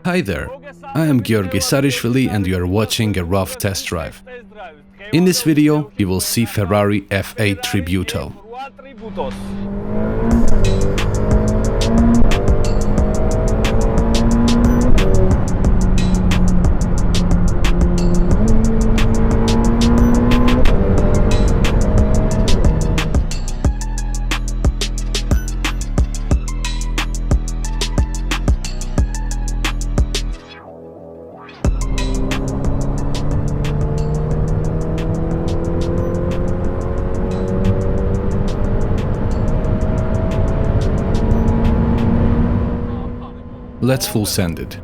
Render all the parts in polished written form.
Hi there, I am Georgi Sarishvili and you are watching a rough test drive. In this video, you will see Ferrari F8 Tributo. Let's full send it.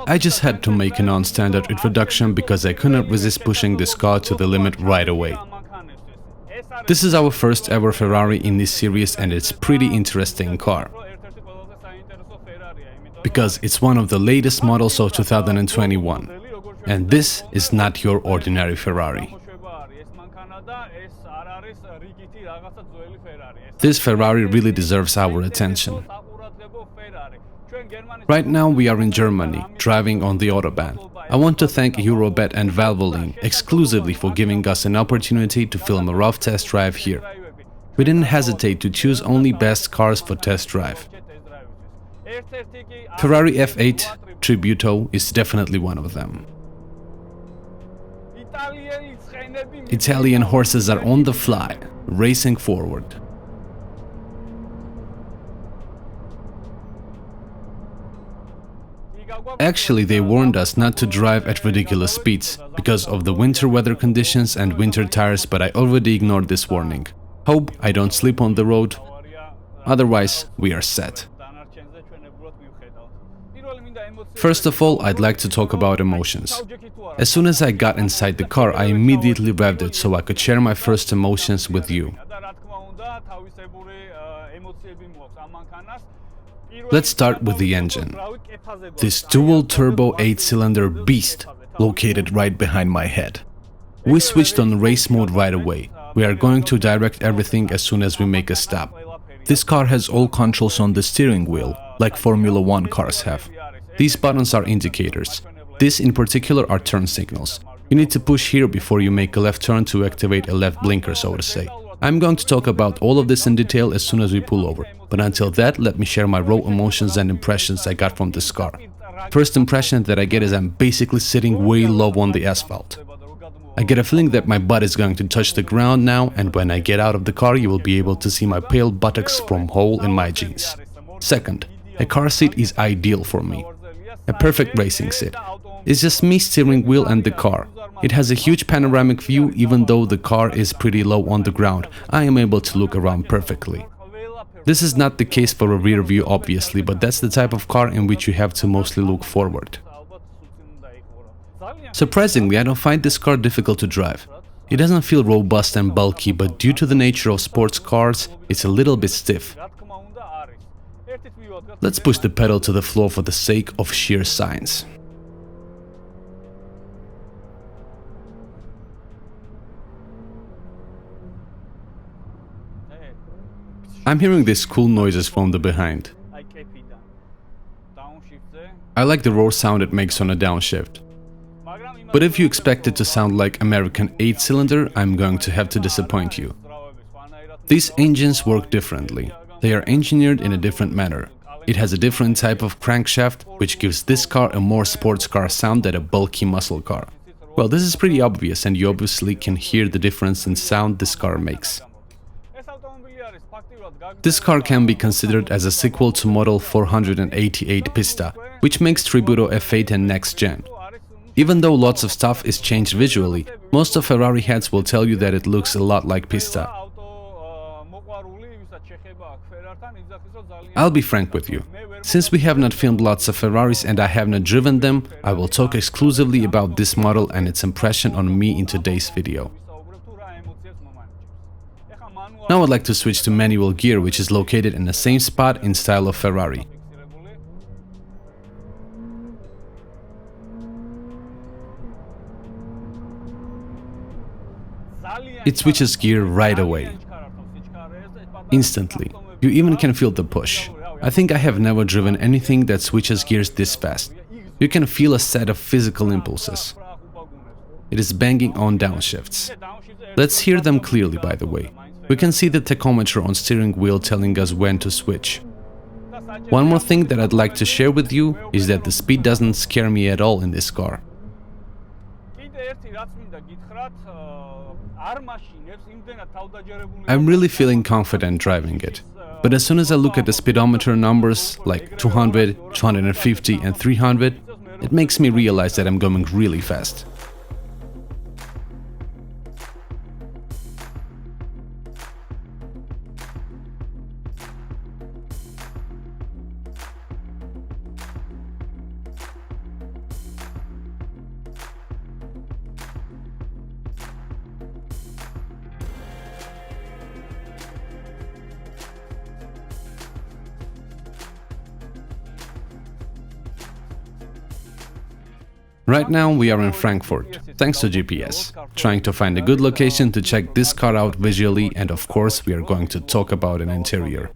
I just had to make a non-standard introduction because I couldn't resist pushing this car to the limit right away. This is our first ever Ferrari in this series and it's pretty interesting car. Because it's one of the latest models of 2021. And this is not your ordinary Ferrari. This Ferrari really deserves our attention. Right now we are in Germany, driving on the Autobahn. I want to thank Eurobet and Valvoline exclusively for giving us an opportunity to film a rough test drive here. We didn't hesitate to choose only best cars for test drive. Ferrari F8 Tributo is definitely one of them. Italian horses are on the fly, racing forward. Actually, they warned us not to drive at ridiculous speeds because of the winter weather conditions and winter tires, but I already ignored this warning. Hope I don't sleep on the road, otherwise we are set. First of all, I'd like to talk about emotions. As soon as I got inside the car, I immediately revved it so I could share my first emotions with you. Let's start with the engine. This dual-turbo 8-cylinder beast located right behind my head. We switched on race mode right away. We are going to direct everything as soon as we make a stop. This car has all controls on the steering wheel, like Formula 1 cars have. These buttons are indicators. These in particular are turn signals. You need to push here before you make a left turn to activate a left blinker, so to say. I'm going to talk about all of this in detail as soon as we pull over, but until that, let me share my raw emotions and impressions I got from this car. First impression that I get is I'm basically sitting way low on the asphalt. I get a feeling that my butt is going to touch the ground now, and when I get out of the car you will be able to see my pale buttocks from hole in my jeans. Second, a car seat is ideal for me. A perfect racing seat. It's just me, steering wheel and the car. It has a huge panoramic view. Even though the car is pretty low on the ground, I am able to look around perfectly. This is not the case for a rear view obviously, but that's the type of car in which you have to mostly look forward. Surprisingly, I don't find this car difficult to drive. It doesn't feel robust and bulky, but due to the nature of sports cars, it's a little bit stiff. Let's push the pedal to the floor for the sake of sheer science. I'm hearing these cool noises from the behind. I like the roar sound it makes on a downshift. But if you expect it to sound like American 8-cylinder, I'm going to have to disappoint you. These engines work differently. They are engineered in a different manner. It has a different type of crankshaft, which gives this car a more sports car sound than a bulky muscle car. Well, this is pretty obvious and you obviously can hear the difference in sound this car makes. This car can be considered as a sequel to model 488 Pista, which makes Tributo F8 and next gen. Even though lots of stuff is changed visually, most of Ferrari heads will tell you that it looks a lot like Pista. I'll be frank with you. Since we have not filmed lots of Ferraris and I have not driven them, I will talk exclusively about this model and its impression on me in today's video. Now I'd like to switch to manual gear, which is located in the same spot in style of Ferrari. It switches gear right away. Instantly. You even can feel the push. I think I have never driven anything that switches gears this fast. You can feel a set of physical impulses. It is banging on downshifts. Let's hear them clearly, by the way. We can see the tachometer on steering wheel telling us when to switch. One more thing that I'd like to share with you is that the speed doesn't scare me at all in this car. I'm really feeling confident driving it. But as soon as I look at the speedometer numbers, like 200, 250 and 300, it makes me realize that I'm going really fast. Right now we are in Frankfurt, thanks to GPS, trying to find a good location to check this car out visually, and of course we are going to talk about an interior.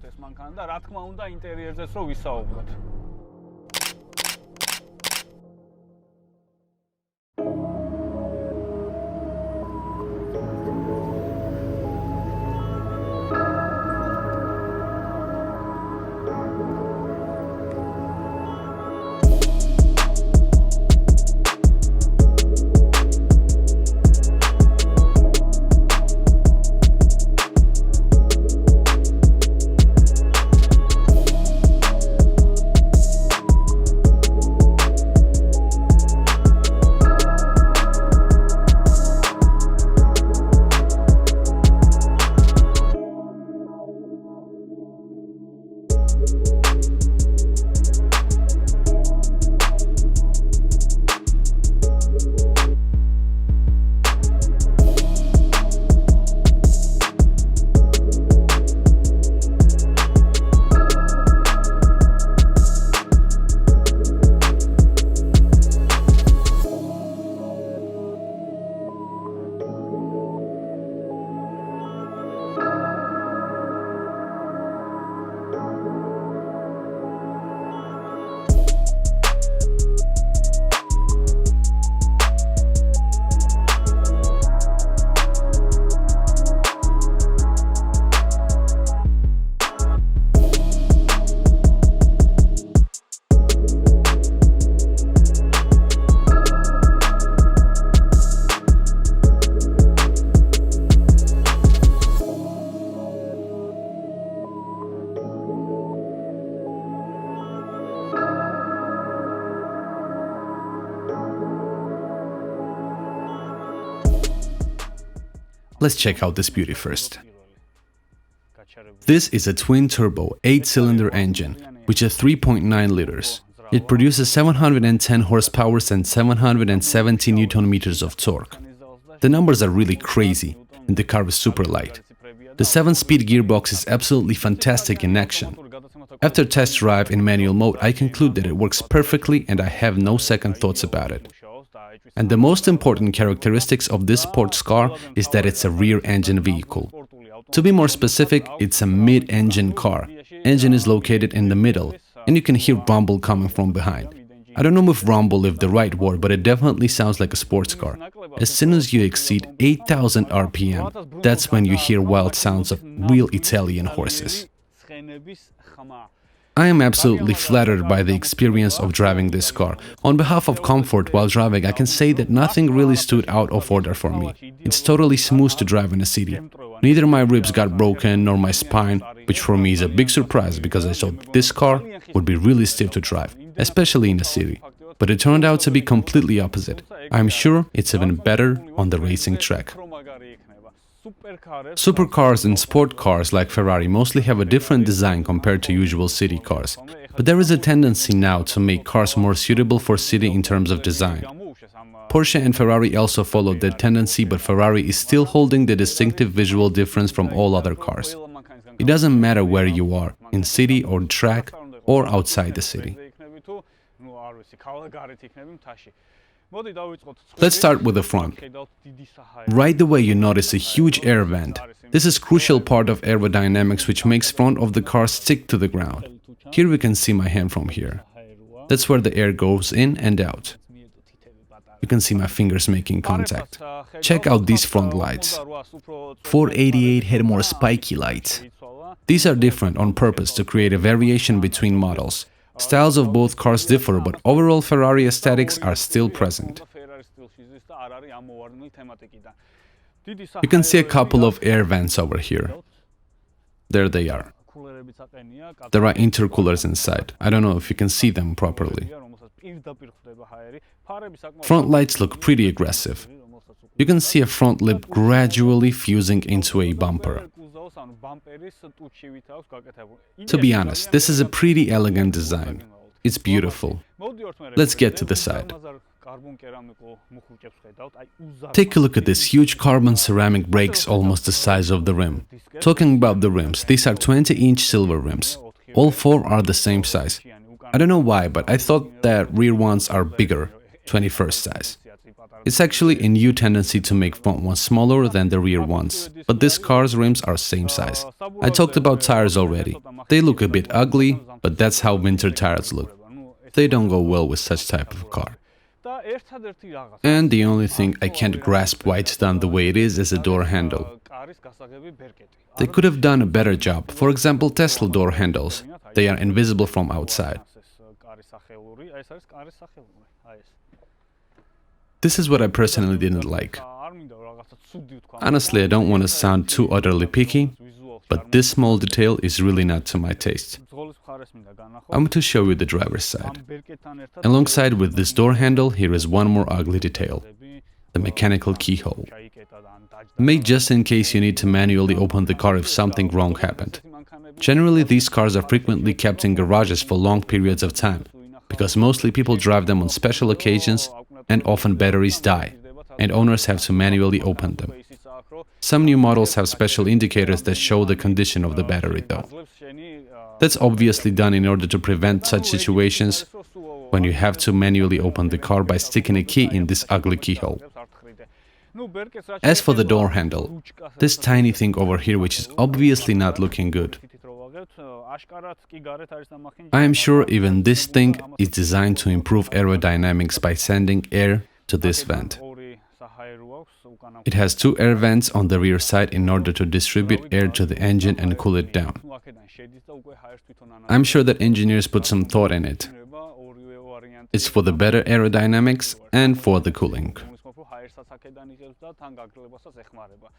Let's check out this beauty first. This is a twin-turbo 8-cylinder engine, which is 3.9 liters. It produces 710 horsepower and 770 Nm of torque. The numbers are really crazy, and the car is super light. The 7-speed gearbox is absolutely fantastic in action. After test drive in manual mode, I conclude that it works perfectly and I have no second thoughts about it. And the most important characteristics of this sports car is that it's a rear-engine vehicle. To be more specific, it's a mid-engine car. Engine is located in the middle, and you can hear rumble coming from behind. I don't know if rumble is the right word, but it definitely sounds like a sports car. As soon as you exceed 8,000 RPM, that's when you hear wild sounds of real Italian horses. I am absolutely flattered by the experience of driving this car. On behalf of comfort while driving, I can say that nothing really stood out of order for me. It's totally smooth to drive in a city. Neither my ribs got broken nor my spine, which for me is a big surprise because I thought this car would be really stiff to drive, especially in a city. But it turned out to be completely opposite. I'm sure it's even better on the racing track. Supercars and sport cars like Ferrari mostly have a different design compared to usual city cars, but there is a tendency now to make cars more suitable for city in terms of design. Porsche and Ferrari also followed that tendency, but Ferrari is still holding the distinctive visual difference from all other cars. It doesn't matter where you are, in city or track or outside the city. Let's start with the front. Right away you notice a huge air vent. This is a crucial part of aerodynamics which makes front of the car stick to the ground. Here we can see my hand from here. That's where the air goes in and out. You can see my fingers making contact. Check out these front lights. 488 had more spiky lights. These are different on purpose to create a variation between models. Styles of both cars differ, but overall Ferrari aesthetics are still present. You can see a couple of air vents over here. There they are. There are intercoolers inside. I don't know if you can see them properly. Front lights look pretty aggressive. You can see a front lip gradually fusing into a bumper. To be honest, this is a pretty elegant design. It's beautiful. Let's get to the side. Take a look at this huge carbon ceramic brakes almost the size of the rim. Talking about the rims, these are 20-inch silver rims. All four are the same size. I don't know why, but I thought that rear ones are bigger, 21st size. It's actually a new tendency to make front ones smaller than the rear ones, but this car's rims are same size. I talked about tires already. They look a bit ugly, but that's how winter tires look. They don't go well with such type of car. And the only thing I can't grasp why it's done the way it is a door handle. They could have done a better job. For example, Tesla door handles. They are invisible from outside. This is what I personally didn't like. Honestly, I don't want to sound too utterly picky, but this small detail is really not to my taste. I'm going to show you the driver's side. Alongside with this door handle, here is one more ugly detail. The mechanical keyhole. Made just in case you need to manually open the car if something wrong happened. Generally, these cars are frequently kept in garages for long periods of time, because mostly people drive them on special occasions and often batteries die, and owners have to manually open them. Some new models have special indicators that show the condition of the battery though. That's obviously done in order to prevent such situations when you have to manually open the car by sticking a key in this ugly keyhole. As for the door handle, this tiny thing over here which is obviously not looking good. I am sure even this thing is designed to improve aerodynamics by sending air to this vent. It has two air vents on the rear side in order to distribute air to the engine and cool it down. I'm sure that engineers put some thought in it. It's for the better aerodynamics and for the cooling.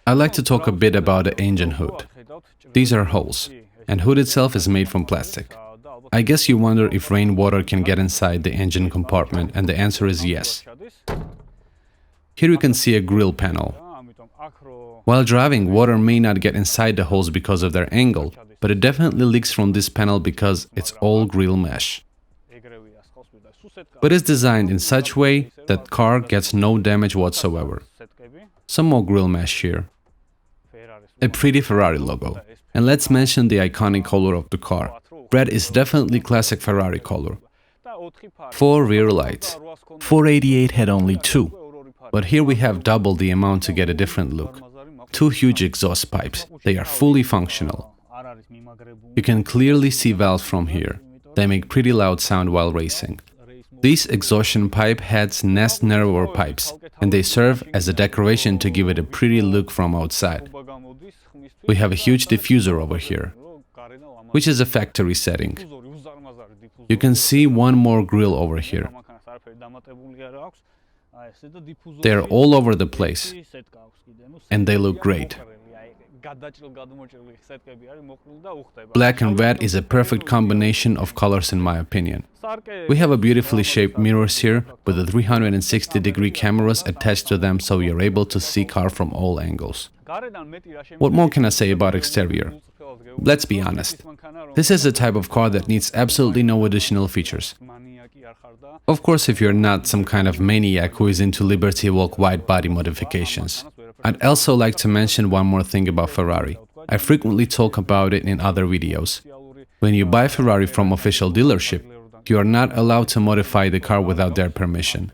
I'd like to talk a bit about the engine hood. These are holes, and hood itself is made from plastic. I guess you wonder if rainwater can get inside the engine compartment, and the answer is yes. Here you can see a grill panel. While driving, water may not get inside the holes because of their angle, but it definitely leaks from this panel because it's all grill mesh. But it's designed in such way that car gets no damage whatsoever. Some more grill mesh here. A pretty Ferrari logo. And let's mention the iconic color of the car. Red is definitely classic Ferrari color. 4 rear lights. 488 had only 2. But here we have double the amount to get a different look. 2 huge exhaust pipes. They are fully functional. You can clearly see valves from here. They make pretty loud sound while racing. These exhaustion pipe heads nest narrower pipes, and they serve as a decoration to give it a pretty look from outside. We have a huge diffuser over here, which is a factory setting. You can see one more grill over here. They are all over the place, and they look great. Black and red is a perfect combination of colors in my opinion. We have a beautifully shaped mirrors here with the 360-degree cameras attached to them so you're able to see car from all angles. What more can I say about exterior? Let's be honest. This is a type of car that needs absolutely no additional features. Of course, if you're not some kind of maniac who is into Liberty Walk wide body modifications. I'd also like to mention one more thing about Ferrari. I frequently talk about it in other videos. When you buy Ferrari from official dealership, you are not allowed to modify the car without their permission.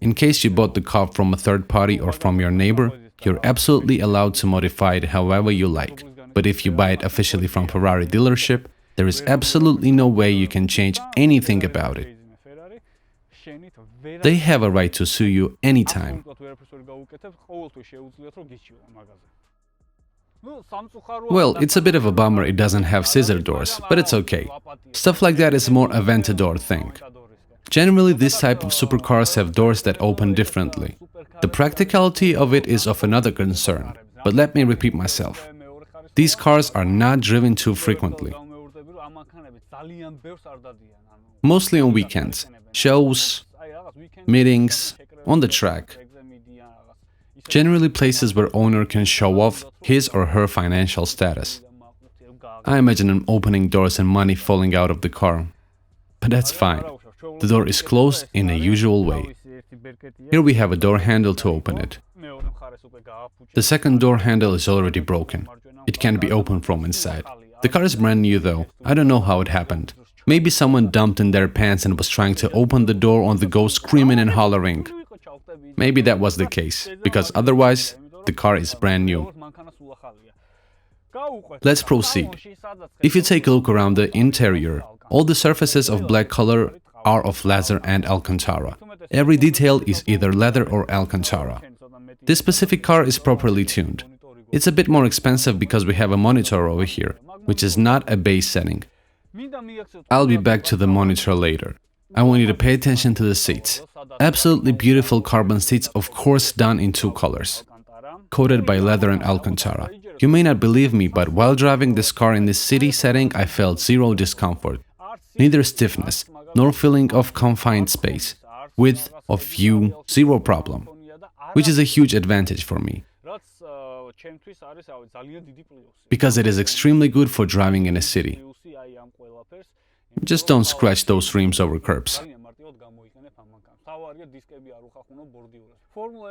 In case you bought the car from a third party or from your neighbor, you're absolutely allowed to modify it however you like. But if you buy it officially from Ferrari dealership, there is absolutely no way you can change anything about it. They have a right to sue you anytime. Well, it's a bit of a bummer it doesn't have scissor doors, but it's okay. Stuff like that is more Aventador thing. Generally, this type of supercars have doors that open differently. The practicality of it is of another concern, but let me repeat myself. These cars are not driven too frequently. Mostly on weekends, shows, meetings, on the track. Generally places where owner can show off his or her financial status. I imagine them opening doors and money falling out of the car. But that's fine. The door is closed in a usual way. Here we have a door handle to open it. The second door handle is already broken. It can't be opened from inside. The car is brand new though. I don't know how it happened. Maybe someone dumped in their pants and was trying to open the door on the go screaming and hollering. Maybe that was the case, because otherwise the car is brand new. Let's proceed. If you take a look around the interior, all the surfaces of black color are of leather and Alcantara. Every detail is either leather or Alcantara. This specific car is properly tuned. It's a bit more expensive because we have a monitor over here, which is not a base setting. I'll be back to the monitor later. I want you to pay attention to the seats. Absolutely beautiful carbon seats, of course done in two colors, coated by leather and Alcantara. You may not believe me, but while driving this car in this city setting, I felt zero discomfort. Neither stiffness, nor feeling of confined space. Width of view, zero problem, which is a huge advantage for me. Because it is extremely good for driving in a city. Just don't scratch those rims over curbs.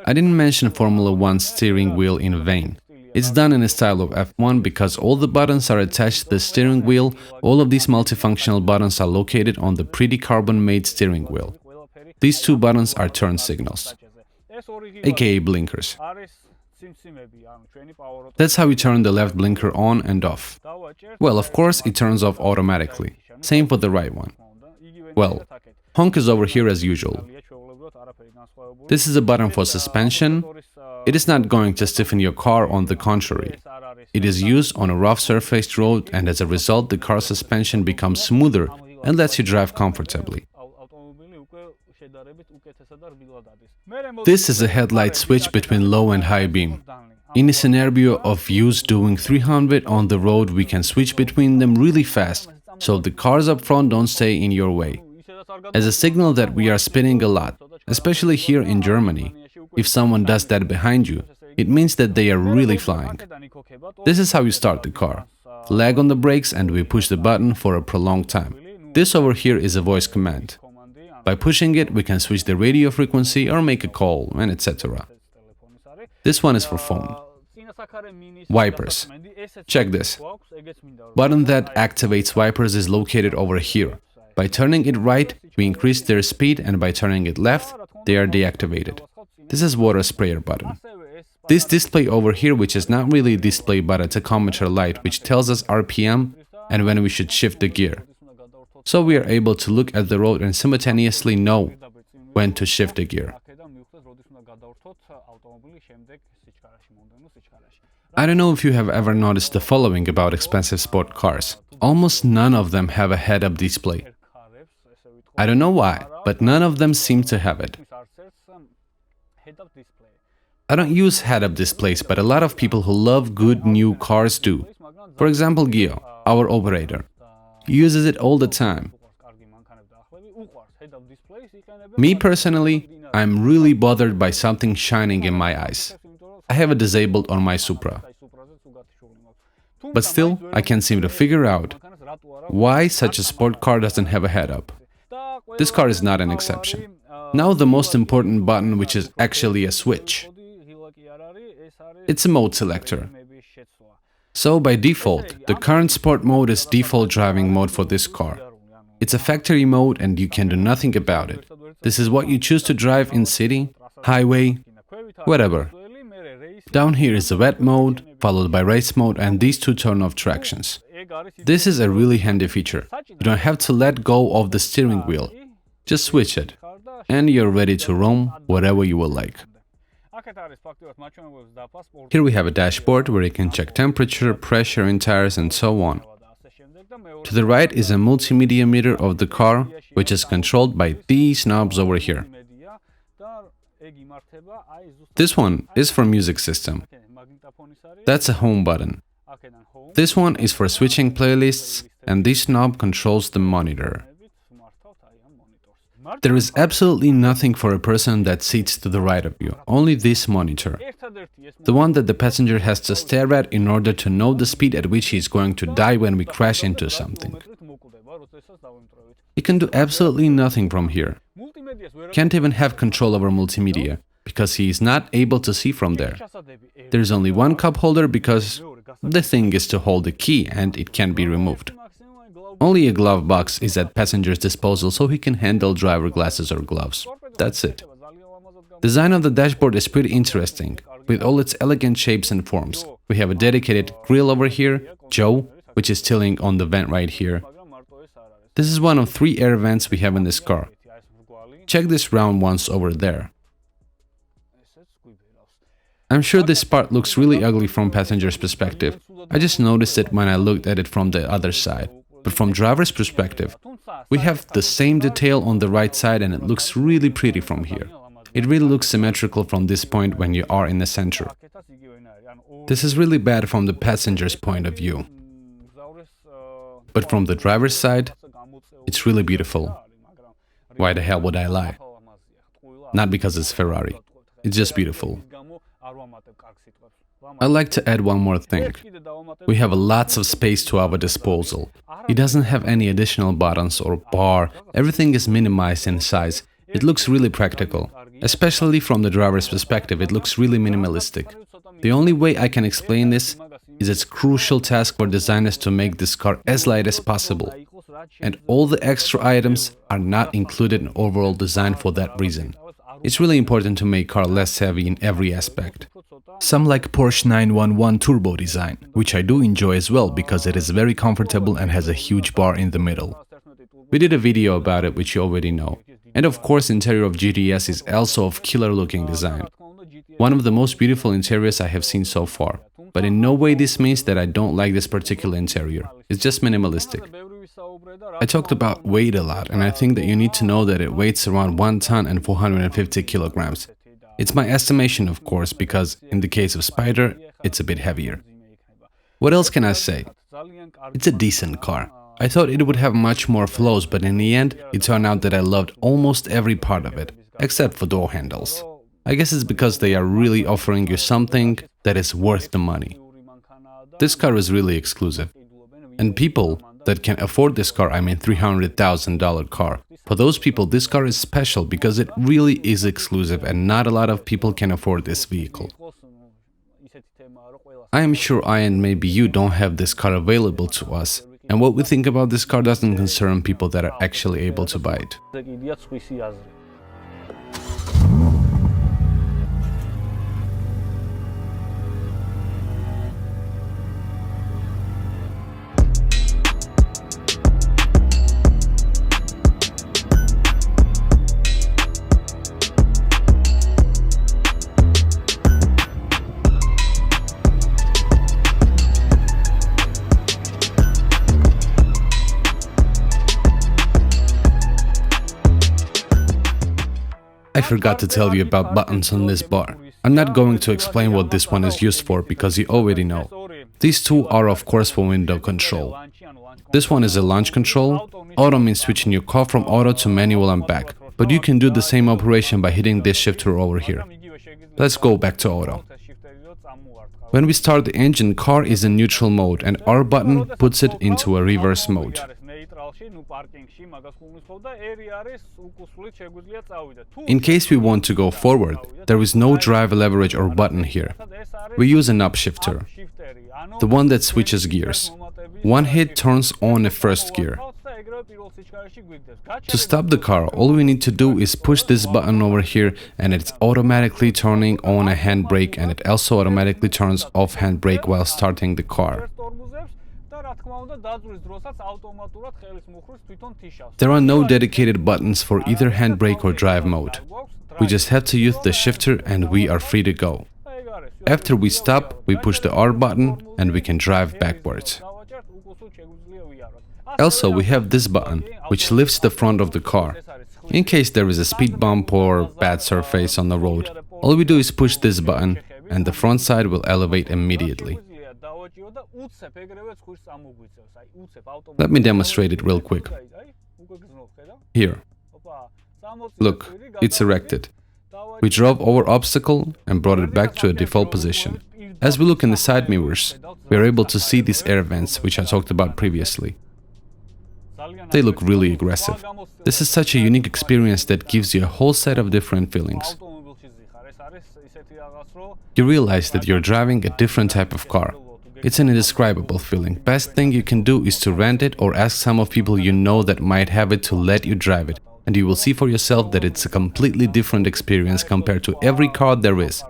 I didn't mention Formula 1 steering wheel in vain. It's done in a style of F1 because all the buttons are attached to the steering wheel. All of these multifunctional buttons are located on the pretty carbon-made steering wheel. These two buttons are turn signals, aka blinkers. That's how you turn the left blinker on and off. Well, of course, it turns off automatically. Same for the right one. Well, honk is over here as usual. This is a button for suspension. It is not going to stiffen your car, on the contrary. It is used on a rough surfaced road, and as a result the car suspension becomes smoother and lets you drive comfortably. This is a headlight switch between low and high beam. In a scenario of views doing 300 on the road, we can switch between them really fast, so the cars up front don't stay in your way. As a signal that we are spinning a lot, especially here in Germany. If someone does that behind you, it means that they are really flying. This is how you start the car. Leg on the brakes and we push the button for a prolonged time. This over here is a voice command. By pushing it, we can switch the radio frequency or make a call, and etc. This one is for phone. Wipers. Check this. Button that activates wipers is located over here. By turning it right, we increase their speed, and by turning it left, they are deactivated. This is water sprayer button. This display over here, which is not really a display but a tachometer light, which tells us RPM and when we should shift the gear. So we are able to look at the road and simultaneously know when to shift the gear. I don't know if you have ever noticed the following about expensive sport cars. Almost none of them have a head-up display. I don't know why, but none of them seem to have it. I don't use head-up displays, but a lot of people who love good new cars do. For example, Gio, our operator, uses it all the time. Me personally, I'm really bothered by something shining in my eyes. I have it disabled on my Supra. But still, I can't seem to figure out why such a sport car doesn't have a head-up. This car is not an exception. Now the most important button, which is actually a switch. It's a mode selector. So by default, the current sport mode is default driving mode for this car. It's a factory mode and you can do nothing about it. This is what you choose to drive in city, highway, whatever. Down here is the wet mode, followed by race mode and these two turn-off tractions. This is a really handy feature. You don't have to let go of the steering wheel. Just switch it, and you're ready to roam wherever you will like. Here we have a dashboard where you can check temperature, pressure in tires and so on. To the right is a multimedia meter of the car, which is controlled by these knobs over here. This one is for music system. That's a home button. This one is for switching playlists, and this knob controls the monitor. There is absolutely nothing for a person that sits to the right of you, only this monitor. The one that the passenger has to stare at in order to know the speed at which he is going to die when we crash into something. He can do absolutely nothing from here. Can't even have control over multimedia, because he is not able to see from there. There's only one cup holder because the thing is to hold the key and it can be removed. Only a glove box is at passenger's disposal so he can handle driver glasses or gloves. That's it. Design of the dashboard is pretty interesting, with all its elegant shapes and forms. We have a dedicated grille over here, Joe, which is tilting on the vent right here. This is one of 3 air vents we have in this car. Check this round ones over there. I'm sure this part looks really ugly from passenger's perspective. I just noticed it when I looked at it from the other side. But from driver's perspective, we have the same detail on the right side and it looks really pretty from here. It really looks symmetrical from this point when you are in the center. This is really bad from the passenger's point of view. But from the driver's side, it's really beautiful. Why the hell would I lie? Not because it's Ferrari. It's just beautiful. I'd like to add one more thing. We have lots of space to our disposal. It doesn't have any additional buttons or bar. Everything is minimized in size. It looks really practical. Especially from the driver's perspective, it looks really minimalistic. The only way I can explain this is its crucial task for designers to make this car as light as possible. And all the extra items are not included in overall design for that reason. It's really important to make car less heavy in every aspect. Some like Porsche 911 turbo design, which I do enjoy as well because it is very comfortable and has a huge bar in the middle. We did a video about it which you already know. And of course interior of GTS is also of killer looking design. One of the most beautiful interiors I have seen so far. But in no way this means that I don't like this particular interior. It's just minimalistic. I talked about weight a lot and I think that you need to know that it weighs around 1 ton and 450 kilograms. It's my estimation, of course, because in the case of Spider, it's a bit heavier. What else can I say? It's a decent car. I thought it would have much more flaws, but in the end, it turned out that I loved almost every part of it, except for door handles. I guess it's because they are really offering you something that is worth the money. This car is really exclusive. And people that can afford this car, I mean $300,000 car, for those people, this car is special because it really is exclusive and not a lot of people can afford this vehicle. I am sure I and maybe you don't have this car available to us, and what we think about this car doesn't concern people that are actually able to buy it. I forgot to tell you about buttons on this bar. I'm not going to explain what this one is used for because you already know. These two are of course for window control. This one is a launch control. Auto means switching your car from auto to manual and back. But you can do the same operation by hitting this shifter over here. Let's go back to auto. When we start the engine, car is in neutral mode and R button puts it into a reverse mode. In case we want to go forward, there is no drive leverage or button here. We use a knob shifter, the one that switches gears. One hit turns on a first gear. To stop the car, all we need to do is push this button over here and it's automatically turning on a handbrake, and it also automatically turns off handbrake while starting the car. There are no dedicated buttons for either handbrake or drive mode. We just have to use the shifter and we are free to go. After we stop, we push the R button and we can drive backwards. Also, we have this button, which lifts the front of the car. In case there is a speed bump or bad surface on the road, all we do is push this button and the front side will elevate immediately. Let me demonstrate it real quick. Here. Look, it's erected. We drove over obstacle and brought it back to a default position. As we look in the side mirrors, we are able to see these air vents, which I talked about previously. They look really aggressive. This is such a unique experience that gives you a whole set of different feelings. You realize that you're driving a different type of car. It's an indescribable feeling. Best thing you can do is to rent it or ask some of people you know that might have it to let you drive it. And you will see for yourself that it's a completely different experience compared to every car there is.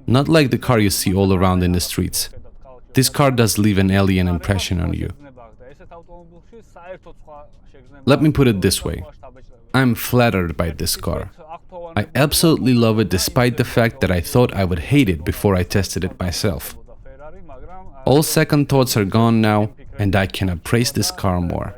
Not like the car you see all around in the streets. This car does leave an alien impression on you. Let me put it this way. I'm flattered by this car. I absolutely love it despite the fact that I thought I would hate it before I tested it myself. All second thoughts are gone now, and I cannot praise this car more.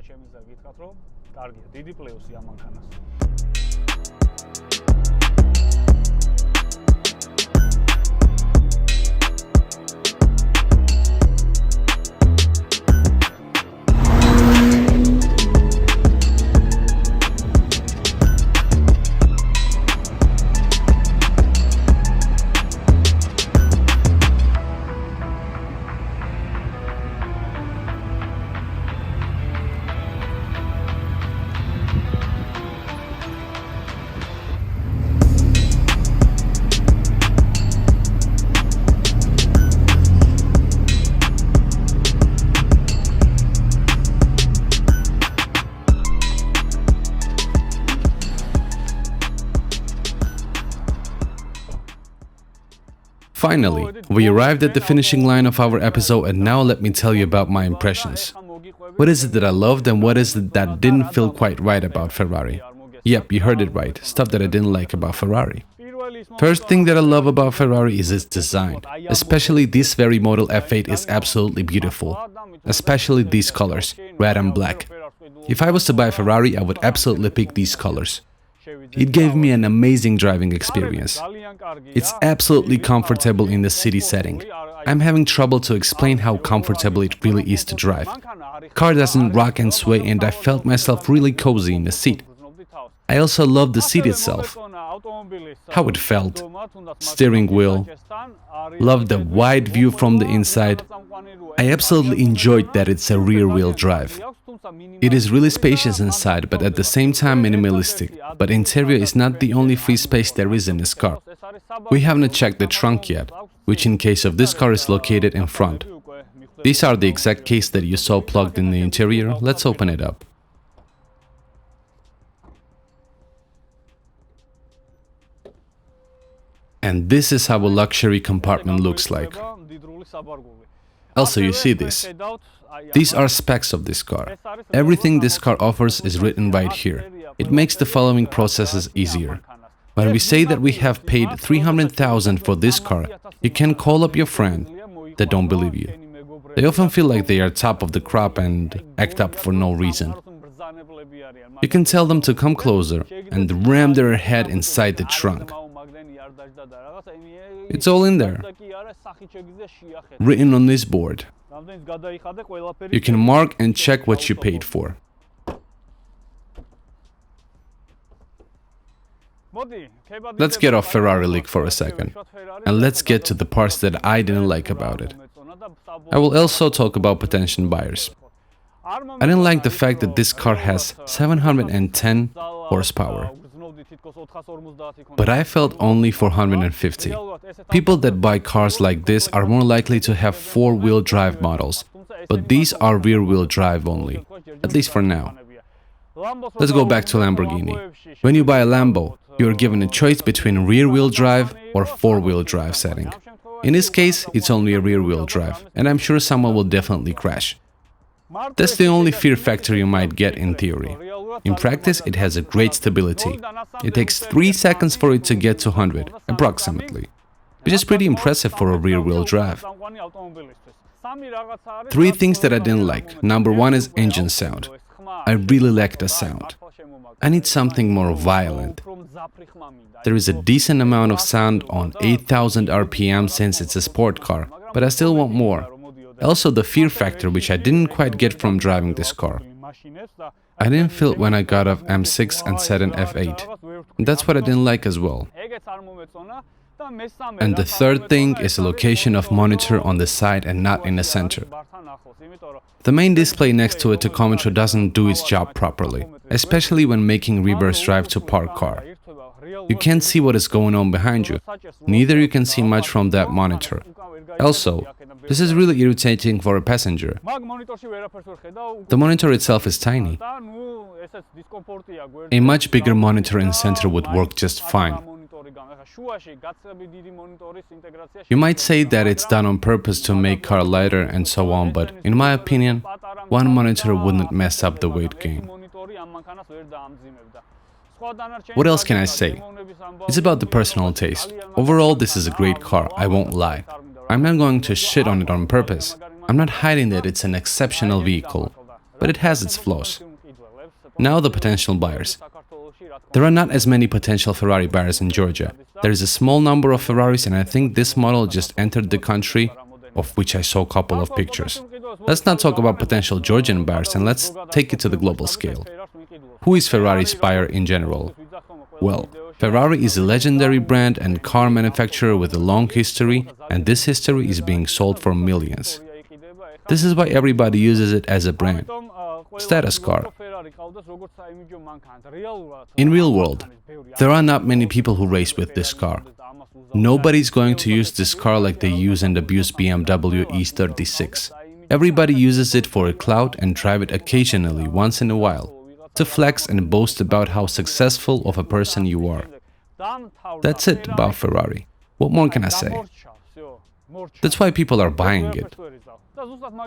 Finally, we arrived at the finishing line of our episode, and now let me tell you about my impressions. What is it that I loved and what is it that didn't feel quite right about Ferrari? Yep, you heard it right, stuff that I didn't like about Ferrari. First thing that I love about Ferrari is its design. Especially this very model F8 is absolutely beautiful. Especially these colors, red and black. If I was to buy a Ferrari, I would absolutely pick these colors. It gave me an amazing driving experience. It's absolutely comfortable in the city setting. I'm having trouble to explain how comfortable it really is to drive. Car doesn't rock and sway, and I felt myself really cozy in the seat. I also loved the seat itself. How it felt. Steering wheel. Loved the wide view from the inside. I absolutely enjoyed that it's a rear-wheel drive. It is really spacious inside, but at the same time minimalistic. But interior is not the only free space there is in this car. We haven't checked the trunk yet, which in case of this car is located in front. These are the exact case that you saw plugged in the interior. Let's open it up. And this is how a luxury compartment looks like. Also, you see this. These are specs of this car. Everything this car offers is written right here. It makes the following processes easier. When we say that we have paid 300,000 for this car, you can call up your friend that don't believe you. They often feel like they are top of the crop and act up for no reason. You can tell them to come closer and ram their head inside the trunk. It's all in there, written on this board. You can mark and check what you paid for. Let's get off Ferrari leak for a second, and let's get to the parts that I didn't like about it. I will also talk about potential buyers. I didn't like the fact that this car has 710 horsepower, but I felt only 450. People that buy cars like this are more likely to have four-wheel drive models, but these are rear-wheel drive only. at least for now. Let's go back to Lamborghini. When you buy a Lambo, you are given a choice between rear-wheel drive or four-wheel drive setting. In this case, it's only a rear-wheel drive, and I'm sure someone will definitely crash. That's the only fear factor you might get in theory. In practice, it has a great stability. It takes 3 seconds for it to get to 100, approximately, which is pretty impressive for a rear-wheel drive. 3 things that I didn't like. Number 1 is engine sound. I really lack the sound. I need something more violent. There is a decent amount of sound on 8000 RPM since it's a sport car, but I still want more. Also the fear factor, which I didn't quite get from driving this car. I didn't feel it when I got off M6 and sat in F8. That's what I didn't like as well. And the third thing is the location of monitor on the side and not in the center. The main display next to a tachometer doesn't do its job properly, especially when making reverse drive to park car. You can't see what is going on behind you, neither you can see much from that monitor. Also, this is really irritating for a passenger. The monitor itself is tiny. A much bigger monitor in center would work just fine. You might say that it's done on purpose to make car lighter and so on, but in my opinion, one monitor wouldn't mess up the weight gain. What else can I say? It's about the personal taste. Overall, this is a great car, I won't lie. I'm not going to shit on it on purpose. I'm not hiding that it's an exceptional vehicle, but it has its flaws. Now the potential buyers. There are not as many potential Ferrari buyers in Georgia. There is a small number of Ferraris, and I think this model just entered the country, of which I saw a couple of pictures. Let's not talk about potential Georgian buyers, and let's take it to the global scale. Who is Ferrari's buyer in general? Well, Ferrari is a legendary brand and car manufacturer with a long history, and this history is being sold for millions. This is why everybody uses it as a brand. Status car. In real world, there are not many people who race with this car. Nobody's going to use this car like they use and abuse BMW E36. Everybody uses it for a clout and drive it occasionally, once in a while, to flex and boast about how successful of a person you are. That's it about Ferrari. What more can I say? That's why people are buying it.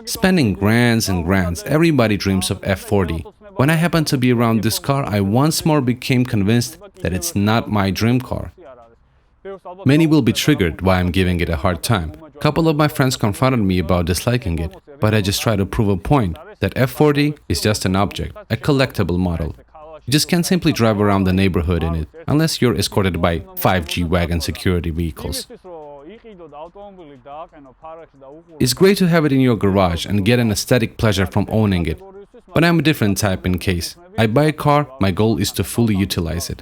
Spending grands and grands, everybody dreams of F40. When I happened to be around this car, I once more became convinced that it's not my dream car. Many will be triggered why I'm giving it a hard time. A couple of my friends confronted me about disliking it, but I just try to prove a point that F40 is just an object, a collectible model. You just can't simply drive around the neighborhood in it, unless you're escorted by 5G wagon security vehicles. It's great to have it in your garage and get an aesthetic pleasure from owning it, but I'm a different type in case. I buy a car, my goal is to fully utilize it.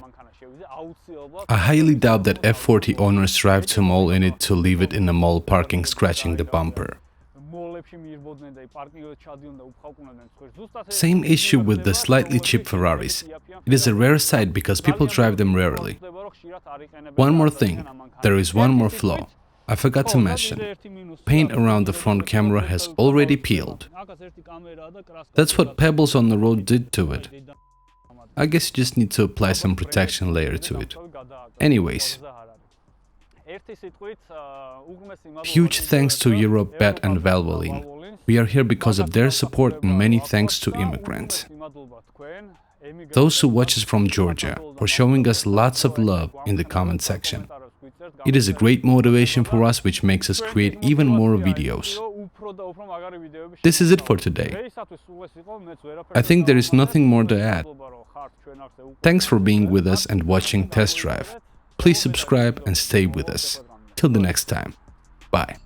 I highly doubt that F40 owners drive to mall in it to leave it in a mall parking scratching the bumper. Same issue with the slightly cheap Ferraris. It is a rare sight because people drive them rarely. One more thing, there is one more flaw. I forgot to mention. Paint around the front camera has already peeled. That's what pebbles on the road did to it. I guess you just need to apply some protection layer to it. Anyways. Huge thanks to Europe, Bet and Valvoline. We are here because of their support and many thanks to immigrants. Those who watch us from Georgia for showing us lots of love in the comment section. It is a great motivation for us which makes us create even more videos. This is it for today. I think there is nothing more to add. Thanks for being with us and watching Test Drive. Please subscribe and stay with us. Till the next time. Bye.